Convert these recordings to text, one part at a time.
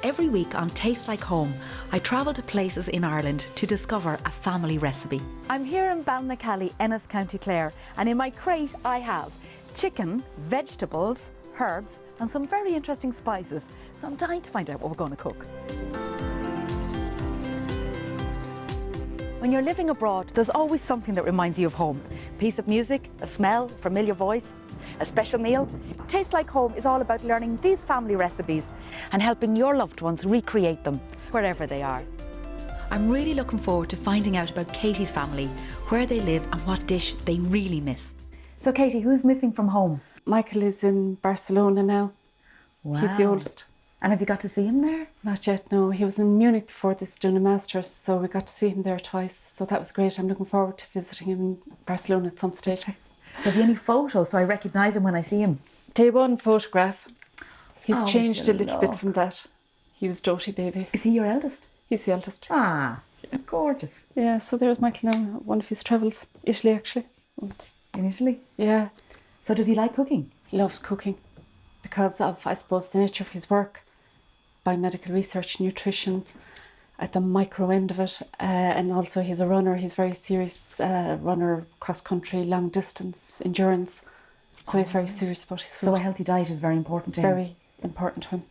Every week on Taste Like Home, I travel to places in Ireland to discover a family recipe. I'm here in Ballinacally, Ennis, County Clare, and in my crate I have chicken, vegetables, herbs, and some very interesting spices. So I'm dying to find out what we're going to cook. When you're living abroad, there's always something that reminds you of home. A piece of music, a smell, a familiar voice, a special meal. Taste Like Home is all about learning these family recipes and helping your loved ones recreate them wherever they are. I'm really looking forward to finding out about Katie's family, where they live and what dish they really miss. So Katie, who's missing from home? Michael is in Barcelona now. Wow. He's the oldest. And have you got to see him there? Not yet, no. He was in Munich before this doing a master's, so we got to see him there twice. So that was great. I'm looking forward to visiting him in Barcelona at some stage. So have you any photos so I recognise him when I see him? Day one photograph. He's Oh, changed a little look. bit from that. He was doty baby. Is he your eldest? He's the eldest. Ah, gorgeous. Yeah, so there's Michael now, one of his travels. Italy, actually. In Italy? Yeah, So does he like cooking? he loves cooking because of, I suppose, the nature of his work. Biomedical research, nutrition, at the micro end of it. And also he's a runner. He's very serious runner, cross-country, long distance, endurance. So he's very serious about his food. So a healthy diet is very important to him. Very important to him.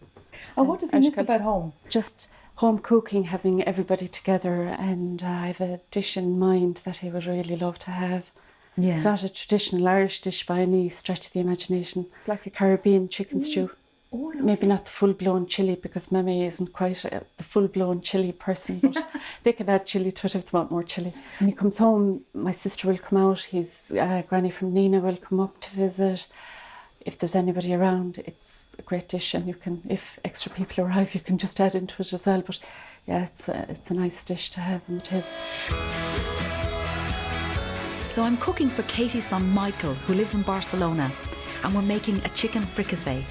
And what does he miss about home? Just home cooking, having everybody together, and I have a dish in mind that he would really love to have. Yeah. It's not a traditional Irish dish by any stretch of the imagination. It's like a Caribbean chicken stew. Oh, Maybe not the full-blown chilli, because Mammy isn't quite the full-blown chilli person, but they can add chilli to it if they want more chilli. When he comes home, my sister will come out, his granny from Nina will come up to visit. If there's anybody around, it's a great dish, and you can, if extra people arrive, you can just add into it as well. But yeah, it's a nice dish to have on the table. So I'm cooking for Katie's son Michael, who lives in Barcelona, and we're making a chicken fricassee.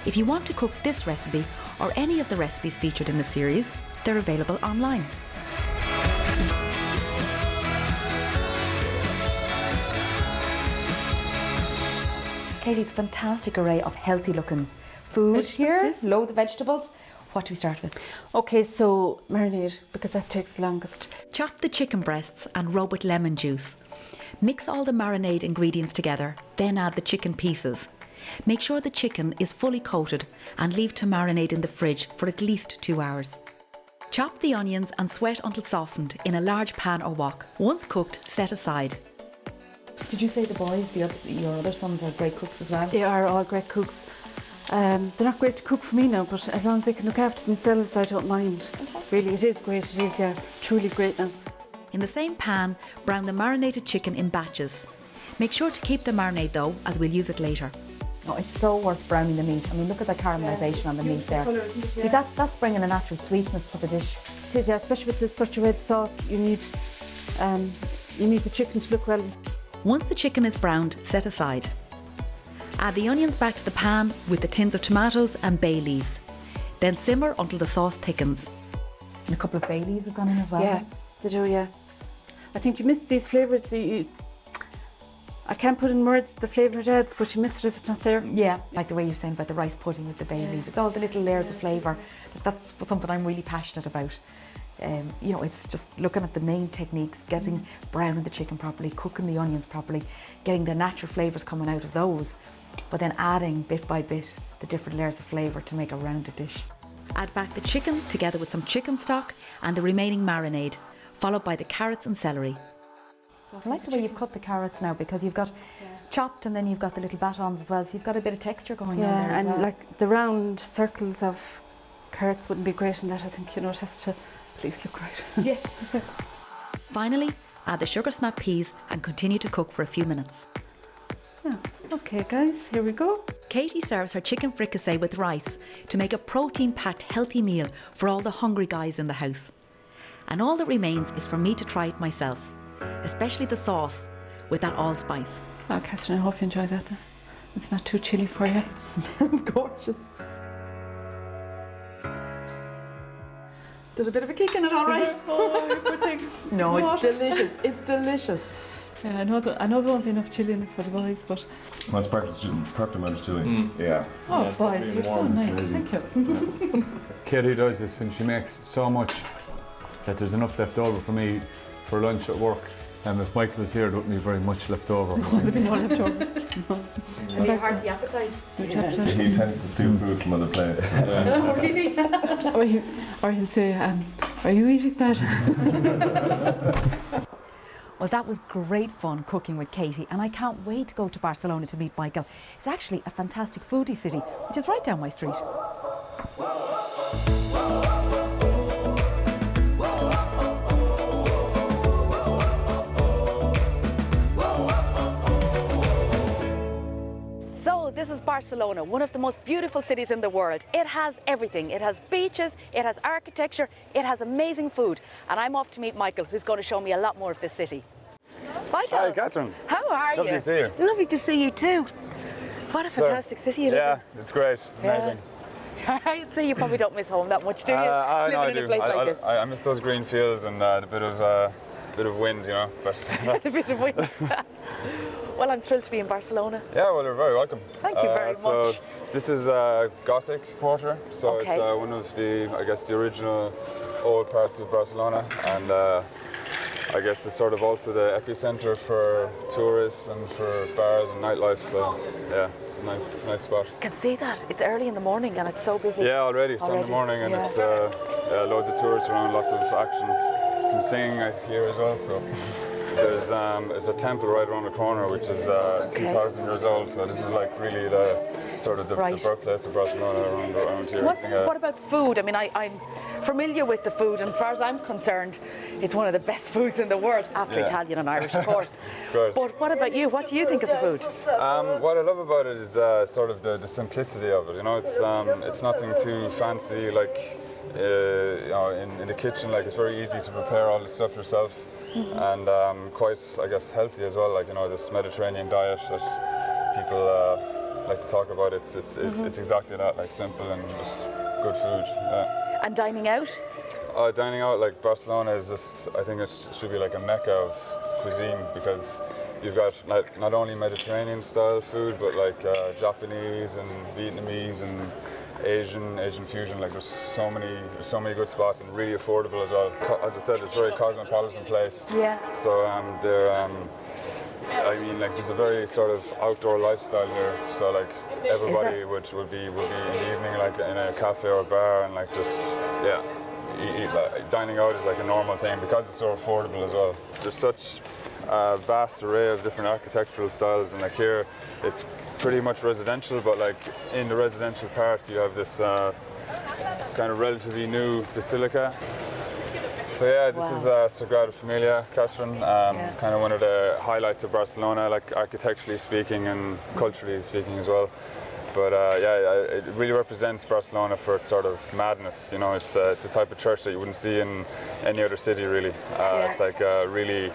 If you want to cook this recipe or any of the recipes featured in the series, they're available online. Katie's fantastic array of healthy looking food Vegetables, here, yes. loads of vegetables. What do we start with? Okay, so marinade, because that takes the longest. Chop the chicken breasts and rub with lemon juice. Mix all the marinade ingredients together, then add the chicken pieces. Make sure the chicken is fully coated and leave to marinate in the fridge for at least 2 hours. Chop the onions and sweat until softened in a large pan or wok. Once cooked, set aside. Did you say the boys, your other sons, are great cooks as well? They are all great cooks. They're not great to cook for me now, but as long as they can look after themselves, I don't mind. Fantastic. Really, it is great. It is, yeah, truly great now. In the same pan, brown the marinated chicken in batches. Make sure to keep the marinade though, as we'll use it later. Oh, it's so worth browning the meat. I mean, look at the caramelisation on the meat there. See, that's bringing a natural sweetness to the dish. It is, yeah, especially with this such a red sauce, you need the chicken to look well. Once the chicken is browned, set aside. Add the onions back to the pan with the tins of tomatoes and bay leaves. Then simmer until the sauce thickens. And a couple of bay leaves have gone in as well. Yeah, they do, yeah. I think you miss these flavours. I can't put in words the flavour it adds, but you miss it if it's not there. Yeah, like the way you're saying about the rice pudding with the bay leaf. It's all the little layers of flavour. That's something I'm really passionate about. You know, it's just looking at the main techniques, getting browning the chicken properly, cooking the onions properly, getting the natural flavours coming out of those, but then adding bit by bit the different layers of flavour to make a rounded dish. Add back the chicken together with some chicken stock and the remaining marinade, followed by the carrots and celery. I like the way you've cut the carrots now, because you've got chopped and then you've got the little batons as well, so you've got a bit of texture going on there as well. And like the round circles of carrots wouldn't be great in that. I think, you know, it has to at least look right. Yeah. Finally, add the sugar snap peas and continue to cook for a few minutes. Yeah. Okay guys, here we go. Katie serves her chicken fricassee with rice to make a protein-packed healthy meal for all the hungry guys in the house. And all that remains is for me to try it myself, especially the sauce with that allspice. Oh, Catherine, I hope you enjoy that. It's not too chilly for you. It smells gorgeous. There's a bit of a kick in it, all right? Oh, poor thing. No, it's delicious. It's delicious. Yeah, I know there won't be enough chili in it for the boys, but... Well, it's perfect amount of chili. Yeah. Oh, Yeah, boys, you're so nice. Thank you. Katie does this when she makes so much that there's enough left over for me for lunch at work. And if Michael was here, there wouldn't be very much left over. There'll be no leftovers. And a hearty appetite. He tends to steal food from other plates. Oh, really? Or he'll say, are you eating that? Well, that was great fun cooking with Katie, and I can't wait to go to Barcelona to meet Michael. It's actually a fantastic foodie city, which is right down my street. So this is Barcelona, one of the most beautiful cities in the world. It has everything. It has beaches, it has architecture, it has amazing food. And I'm off to meet Michael, who's going to show me a lot more of this city. Michael. Hi, Catherine. How are you? Lovely to see you. Lovely to see you too. What a fantastic city you live Yeah, it's great. Amazing. in. I'd say you probably don't miss home that much, do you? No, I Living in do. a place like this. I miss those green fields and a bit of wind, you know. But A bit of wind. Well, I'm thrilled to be in Barcelona. yeah, well, you're very welcome. Thank you very So much. this is Gothic Quarter, so Okay. it's one of the, I guess, the original old parts of Barcelona, and I guess it's sort of also the epicenter for tourists and for bars and nightlife. So yeah, it's a nice spot. You can see that. It's early in the morning and it's so busy. Yeah, already. It's in the Already, morning, and yeah. it's loads of tourists around, lots of action, some singing out here as well. So there's a temple right around the corner, which is 2,000 years old. So this is like really the sort of the Right. birthplace of Barcelona around here. I think, What about food? I mean, I'm familiar with the food, and as far as I'm concerned, it's one of the best foods in the world, after Yeah. Italian and Irish, of course. Of course. But what about you? What do you think of the food? What I love about it is sort of the simplicity of it. You know, it's nothing too fancy. Like you know, in the kitchen, like it's very easy to prepare all the stuff yourself, and quite, I guess, healthy as well. Like, you know, this Mediterranean diet that people like to talk about. It's exactly that, like simple and just good food. Yeah. And dining out? Dining out, like Barcelona is just, I think it should be like a mecca of cuisine, because you've got not only Mediterranean style food, but like Japanese and Vietnamese and Asian fusion. Like there's so many good spots, and really affordable as well. As I said, it's a very cosmopolitan place. Yeah. So I mean, like there's a very sort of outdoor lifestyle here. So like everybody would be in the evening, like in a cafe or a bar, and like just dining out is like a normal thing because it's so affordable as well. There's such a vast array of different architectural styles, and like here it's pretty much residential, but like in the residential part you have this kind of relatively new basilica. So yeah, this is Sagrada Familia, Catherine. Kind of one of the highlights of Barcelona, like architecturally speaking and culturally speaking as well. But it really represents Barcelona for its sort of madness. You know, it's a type of church that you wouldn't see in any other city, really. It's like really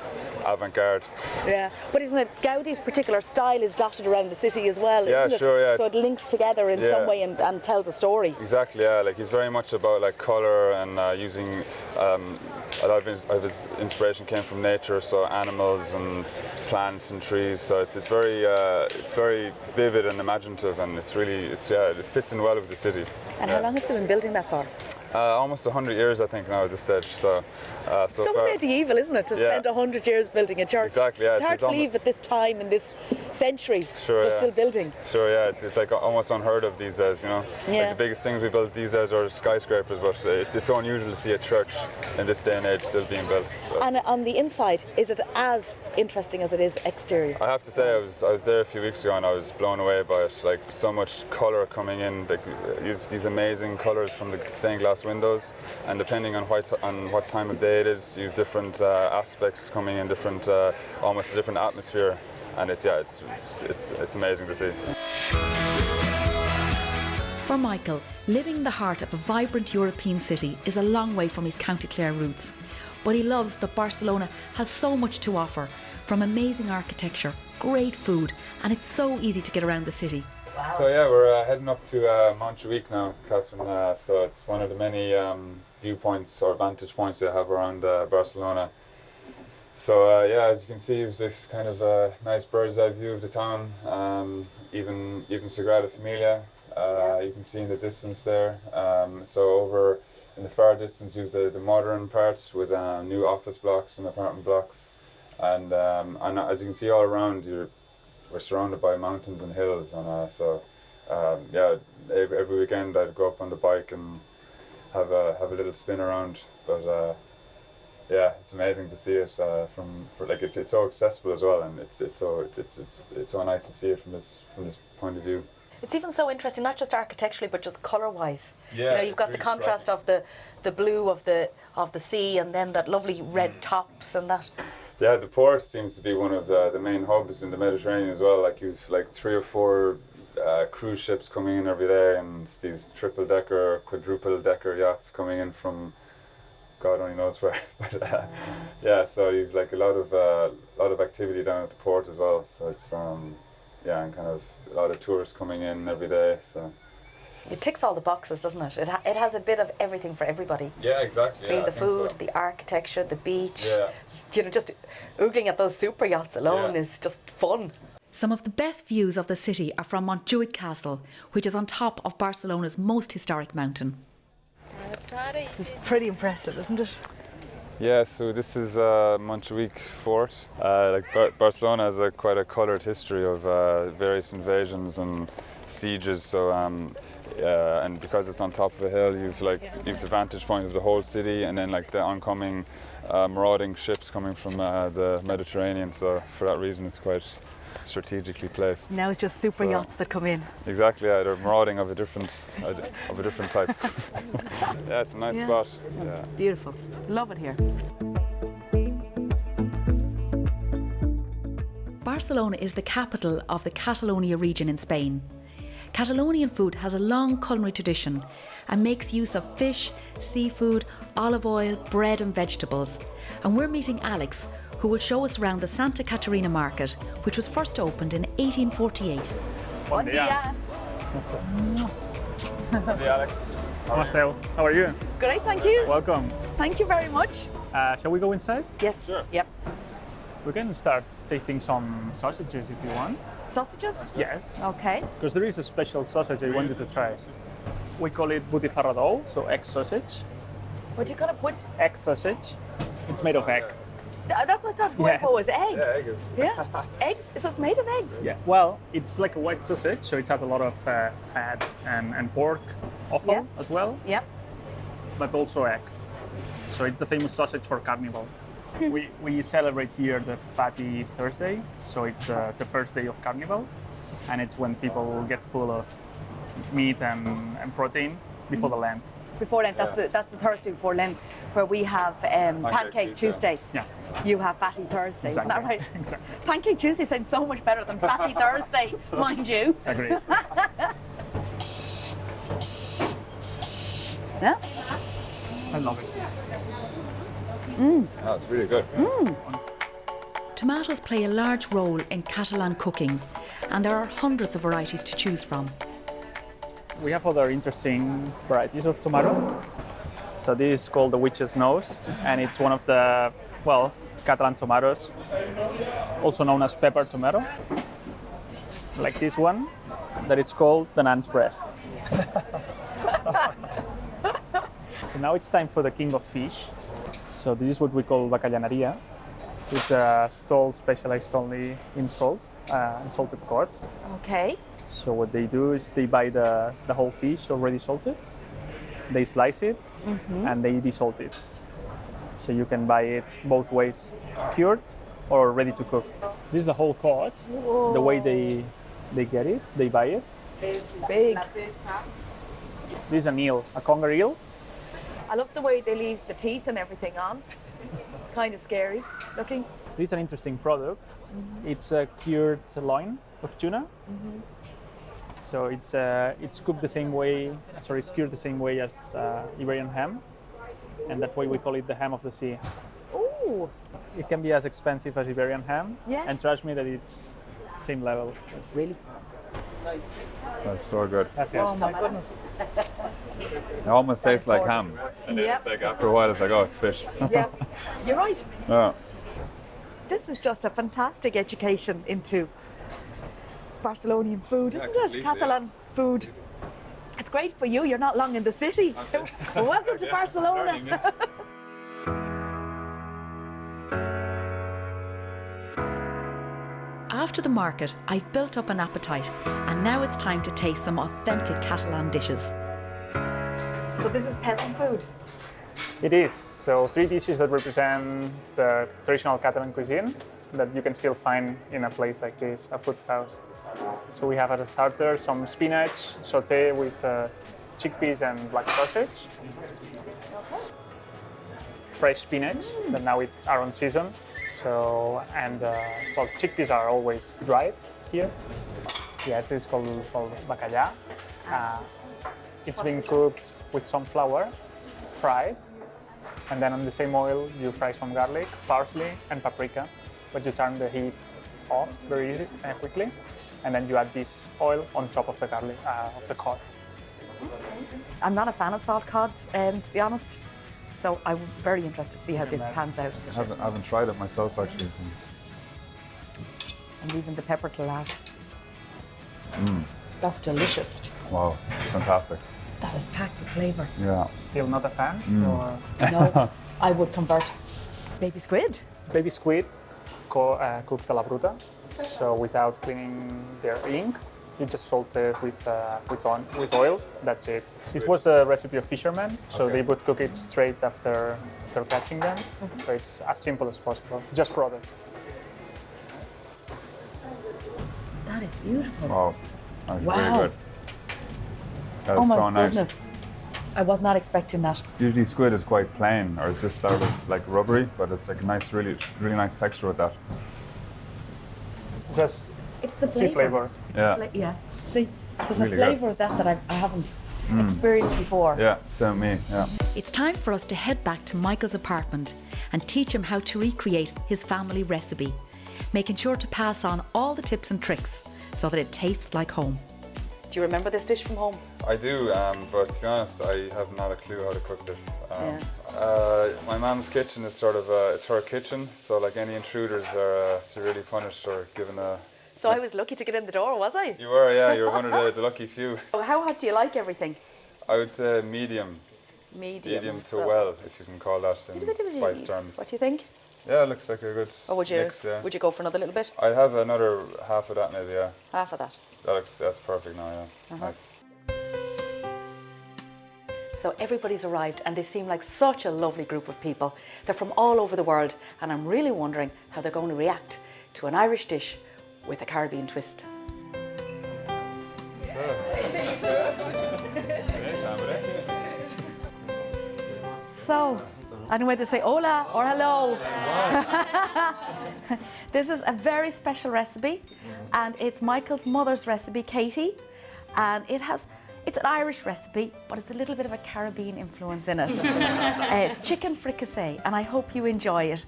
avant-garde. Yeah, but isn't it Gaudi's particular style is dotted around the city as well? Yeah, isn't sure, it? yeah, So it links together in some way and tells a story. Exactly, yeah. Like he's very much about like color and using a lot of his inspiration came from nature, so animals and plants and trees. So it's very vivid and imaginative, and it fits in well with the city. And how long have they been building that for? Almost 100 years, I think, now at this stage. So far, medieval, isn't it, to spend 100 years building a church? Exactly, yeah. It's hard to believe at this time in this century they're still building. Sure, yeah. It's like almost unheard of these days, you know. Yeah. Like the biggest things we build these days are skyscrapers, but it's so unusual to see a church in this day and age still being built. So. And on the inside, is it as interesting as it is exterior? I have to say, I was there a few weeks ago and I was blown away by it. Like so much colour coming in. Like you have these amazing colours from the stained glass windows, and depending on what time of day it is, you have different aspects coming in, different almost a different atmosphere, and it's amazing to see. For Michael, living in the heart of a vibrant European city is a long way from his County Clare roots, but he loves that Barcelona has so much to offer, from amazing architecture, great food, and it's so easy to get around the city. So yeah, we're heading up to Montjuic now, Catherine. So it's one of the many viewpoints or vantage points they have around Barcelona. So yeah, as you can see, it was this kind of nice bird's eye view of the town. Even Sagrada Familia, you can see in the distance there. So over in the far distance, you have the modern parts with new office blocks and apartment blocks, and as you can see all around, we're surrounded by mountains and hills, and yeah, every weekend I'd go up on the bike and have a little spin around, but. Yeah, it's amazing to see it it's so accessible as well, and it's so nice to see it from this point of view. It's even so interesting, not just architecturally, but just colour-wise. Yeah, you know, you've got the contrast of the blue of the sea, and then that lovely red tops and that. Yeah, the port seems to be one of the main hubs in the Mediterranean as well. Like you've like 3 or 4 cruise ships coming in every day, and these triple-decker, quadruple-decker yachts coming in from God only knows where, but yeah. So you've like a lot of activity down at the port as well. So it's yeah, and kind of a lot of tourists coming in every day. So it ticks all the boxes, doesn't it? It has a bit of everything for everybody. Yeah, exactly. Between yeah, the food, the architecture, the beach. Yeah. You know, just oogling at those super yachts alone is just fun. Some of the best views of the city are from Montjuic Castle, which is on top of Barcelona's most historic mountain. It's pretty impressive, isn't it? Yeah, so this is Montjuic Fort. Barcelona has quite a coloured history of various invasions and sieges. So and because it's on top of a hill, you've the vantage point of the whole city, and then like the oncoming marauding ships coming from the Mediterranean. So for that reason, it's quite strategically placed. Now it's just super yachts that come in. Exactly, yeah, they're marauding of a different type. Yeah, it's a nice spot. Yeah. Beautiful. Love it here. Barcelona is the capital of the Catalonia region in Spain. Catalonian food has a long culinary tradition and makes use of fish, seafood, olive oil, bread and vegetables. And we're meeting Alex, who will show us around the Santa Caterina market, which was first opened in 1848. Bon dia. Hey Alex. How are you? Great, thank you. Welcome. Thank you very much. Shall we go inside? Yes. Sure. Yep. We can start tasting some sausages if you want. Sausages? Yes. Okay. Because there is a special sausage I wanted to try. We call it butifarradol, so egg sausage. What do you call it? What? Egg sausage. It's made of egg. That's what I thought. Yes. What was egg? Yeah, egg is. Yeah. Eggs. So it's made of eggs. Yeah. Well, it's like a white sausage, so it has a lot of fat and pork offal as well, Yep. but also egg. So it's the famous sausage for Carnival. We celebrate here the Fatty Thursday, so it's the first day of Carnival, and it's when people get full of meat and protein before the Lent. Before Lent, that's the Thursday before Lent, where we have Pancake Tuesday. Yeah. You have Fatty Thursday, isn't that right? Exactly. Pancake Tuesday sounds so much better than Fatty Thursday, mind you. Agreed. Yeah. I love it. Oh, it's really good. Tomatoes play a large role in Catalan cooking, and there are hundreds of varieties to choose from. We have other interesting varieties of tomato. So this is called the witch's nose, and it's one of the, Catalan tomatoes, also known as pepper tomato. Like this one, that it's called the nun's breast. So now it's time for the king of fish. So this is what we call bacallanaria. It's a stall specialized only in salt, salted cod. Okay. So what they do is they buy the whole fish already salted, they slice it, and they desalt it. So you can buy it both ways, cured or ready to cook. This is the whole cod. Whoa. The way they get it, they buy it. Big. This is an eel, a conger eel. I love the way they leave the teeth and everything on. It's kind of scary looking. This is an interesting product. It's a cured loin of tuna. So it's cooked the same way. Sorry, it's cured the same way as Iberian ham, and that's why we call it the ham of the sea. Ooh. It can be as expensive as Iberian ham, Yes. and trust me that it's same level. Yes. Really? That's so good. That's it. Oh my goodness. It almost tastes like ham. And then Yep. it's like after a while, it's like, oh, it's fish. Yeah. You're right. Yeah. this is just a fantastic education into Barcelonian food, isn't it? Catalan food. It's great for you. You're not long in the city. Well, welcome to Barcelona. After the market, I've built up an appetite, and now it's time to taste some authentic Catalan dishes. So this is peasant food. It is. So 3 dishes that represent the traditional Catalan cuisine that you can still find in a place like this, a food house. So we have as a starter some spinach sauté with chickpeas and black sausage. Fresh spinach that now are on season. So, and well, chickpeas are always dried here. Yes, this is called bacallà. It's been cooked with some flour, fried, and then on the same oil you fry some garlic, parsley, and paprika. But you turn the heat off very easy and quickly, and then you add this oil on top of the garlic, of the cod. I'm not a fan of salt cod, to be honest. So I'm very interested to see how this pans out. I haven't tried it myself actually. I'm leaving the pepper to last. That's delicious. Wow, fantastic. That is packed with flavour. Yeah. Still not a fan? Or No, I would convert. Baby squid. baby squid cooked a la bruta, so without cleaning their ink. You just salt it with oil. That's it. This was the recipe of fishermen, so they would cook it straight after catching them. So it's as simple as possible. Just product. That is beautiful. Wow. That was Wow. really good. That Oh is my so nice. goodness. I was not expecting that. Usually squid is quite plain, or it's just sort of like rubbery, but it's like a nice, really nice texture with that. Just It's the sea flavor. Yeah. Yeah. See, there's Really a good. flavour of that I haven't experienced before. Yeah, same me. Yeah. It's time for us to head back to Michael's apartment and teach him how to recreate his family recipe, making sure to pass on all the tips and tricks so that it tastes like home. Do you remember this dish from home? I do, but to be honest, I have not a clue how to cook this. My mum's kitchen is sort of it's her kitchen, so like any intruders are severely punished or given a. So I was lucky to get in the door, was I? You were, yeah, you were one of the lucky few. So how hot do you like everything? I would say medium Medium. to well, if you can call that in spice terms. What do you think? Yeah, it looks like a good Or would you mix. Yeah. would you go for another little bit? I have another half of that maybe. Yeah, Half of that. that's perfect now. Yeah, nice. So everybody's arrived and they seem like such a lovely group of people. They're from all over the world and I'm really wondering how they're going to react to an Irish dish with a Caribbean twist. So, I don't know whether to say hola or hello. This is a very special recipe and it's Michael's mother's recipe, Katie, and it's an Irish recipe, but it's a little bit of a Caribbean influence in it. It's chicken fricassee, and I hope you enjoy it.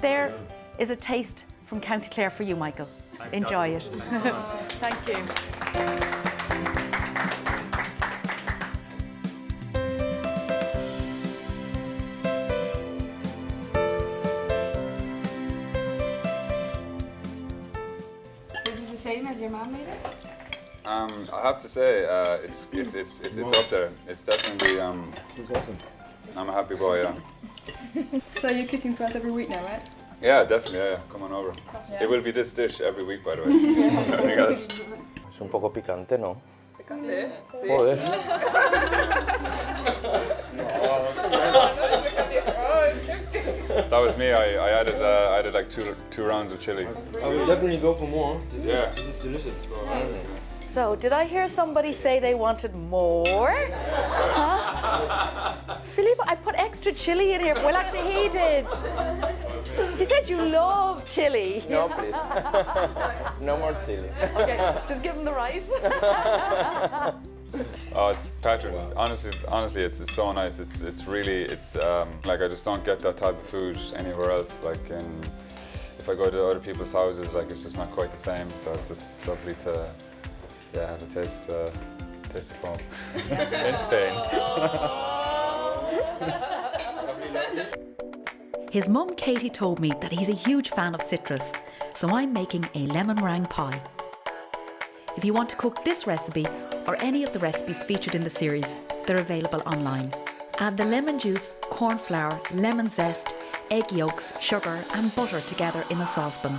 There is a taste from County Clare for you, Michael. Enjoy it. Thank you. So is it the same as your mom made it? I have to say, it's up there. It's definitely. Awesome. I'm a happy boy. Yeah. So you're cooking for us every week now, right? Yeah, definitely. Yeah, come on over. It will be this dish every week, by the way. Nothing else. Es un poco picante, ¿no? Picante, sí. Joder. That was me. I added like two rounds of chili. I will definitely go for more. Yeah. This is delicious. So did I hear somebody say they wanted more? Huh? Philippe, I put extra chili in here. Well, actually he did. He said you love chili. No, please. No more chili. Okay, just give him the rice. Oh, it's Patrick. Honestly, it's so nice. It's really like I just don't get that type of food anywhere else. Like if I go to other people's houses, like it's just not quite the same. So it's just lovely to have a taste of home in Spain. His mum Katie told me that he's a huge fan of citrus, so I'm making a lemon meringue pie. If you want to cook this recipe or any of the recipes featured in the series, they're available online. Add the lemon juice, corn flour, lemon zest, egg yolks, sugar and butter together in a saucepan.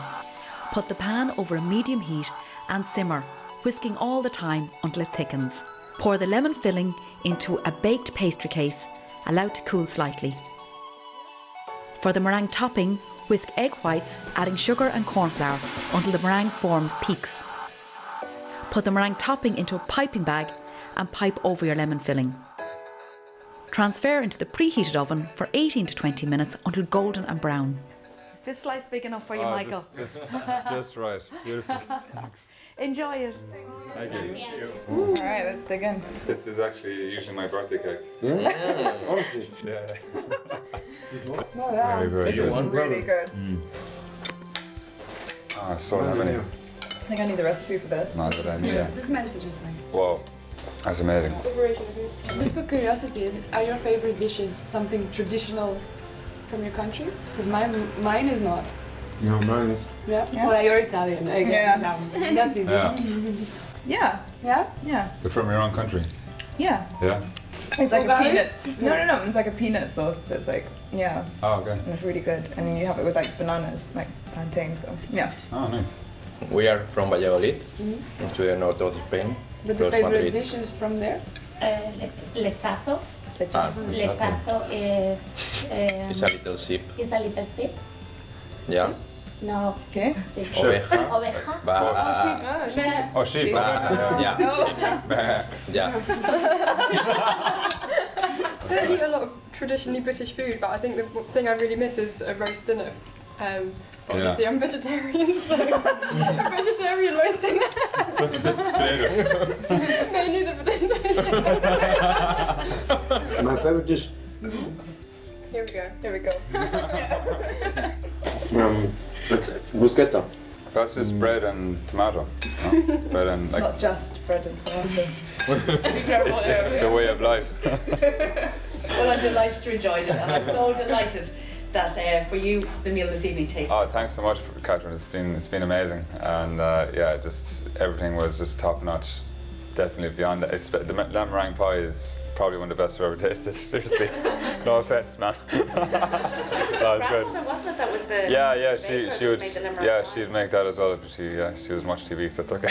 Put the pan over a medium heat and simmer, whisking all the time until it thickens. Pour the lemon filling into a baked pastry case, allowed to cool slightly. For the meringue topping, whisk egg whites, adding sugar and corn flour until the meringue forms peaks. Put the meringue topping into a piping bag and pipe over your lemon filling. Transfer into the preheated oven for 18 to 20 minutes until golden and brown. Is this slice big enough for you, Michael? Just right. Beautiful. Thanks. Enjoy it. Thank you. All right, let's dig in. This is actually usually my birthday cake. Honestly. Yeah. Oh, yeah. Very, very This is good. really good. Oh, so heavenly. I think I need the recipe for this. Not that I need Is it. this meant to just like? Whoa. That's amazing. Just for curiosity, are your favorite dishes something traditional from your country? Because mine is not. No, mine is. Yeah. Well, you're Italian. Yeah. No, that's easy. Yeah. Yeah, Yeah. yeah, You're from your own country? yeah. Yeah. It's like a Bulgari? peanut. No. It's like a peanut sauce that's like, yeah, Oh, okay. and it's really good. And then you have it with like bananas, like plantain. So yeah. Oh, nice. We are from Valladolid, into the north of Spain. But the close favorite Madrid. dish is from there? Lechazo. Ah, Lechazo is it's a little sheep. is a little sheep. Yeah. No. Okay. Sí. Oveja. Oveja. Ba- Oh, sheep. ba- yeah. Yeah. I don't eat a lot of traditionally British food, but I think the thing I really miss is a roast dinner. But obviously I'm vegetarian, so a vegetarian roast dinner. So it's just potatoes. Mainly the potatoes. My favorite dish. Here we go. There we go. It's bruschetta. That's just bread and tomato. No? Bread and It's like not just bread and tomato. it's a way of life. Well, I'm delighted you enjoyed it, and I'm so delighted that for you the meal this evening tasted. Oh, thanks so much, Catherine. It's been amazing, and yeah, just everything was just top notch. Definitely beyond that. The lamb meringue pie is probably one of the best I've ever tasted. Seriously, no offense, man. That was good. Grandmother, wasn't it? That was the Yeah, baker she that would. made the lamb meringue Yeah, pie? she'd make that as well. But she was much TV, so it's okay.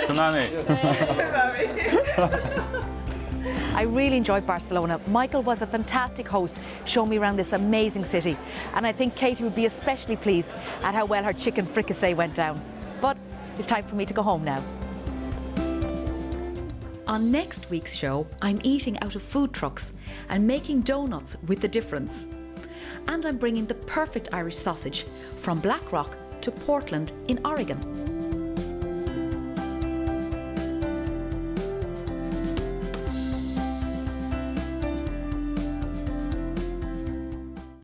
Tamami. I really enjoyed Barcelona. Michael was a fantastic host, showing me around this amazing city. And I think Katie would be especially pleased at how well her chicken fricassee went down. But it's time for me to go home now. On next week's show, I'm eating out of food trucks and making donuts with the difference. And I'm bringing the perfect Irish sausage from Blackrock to Portland in Oregon.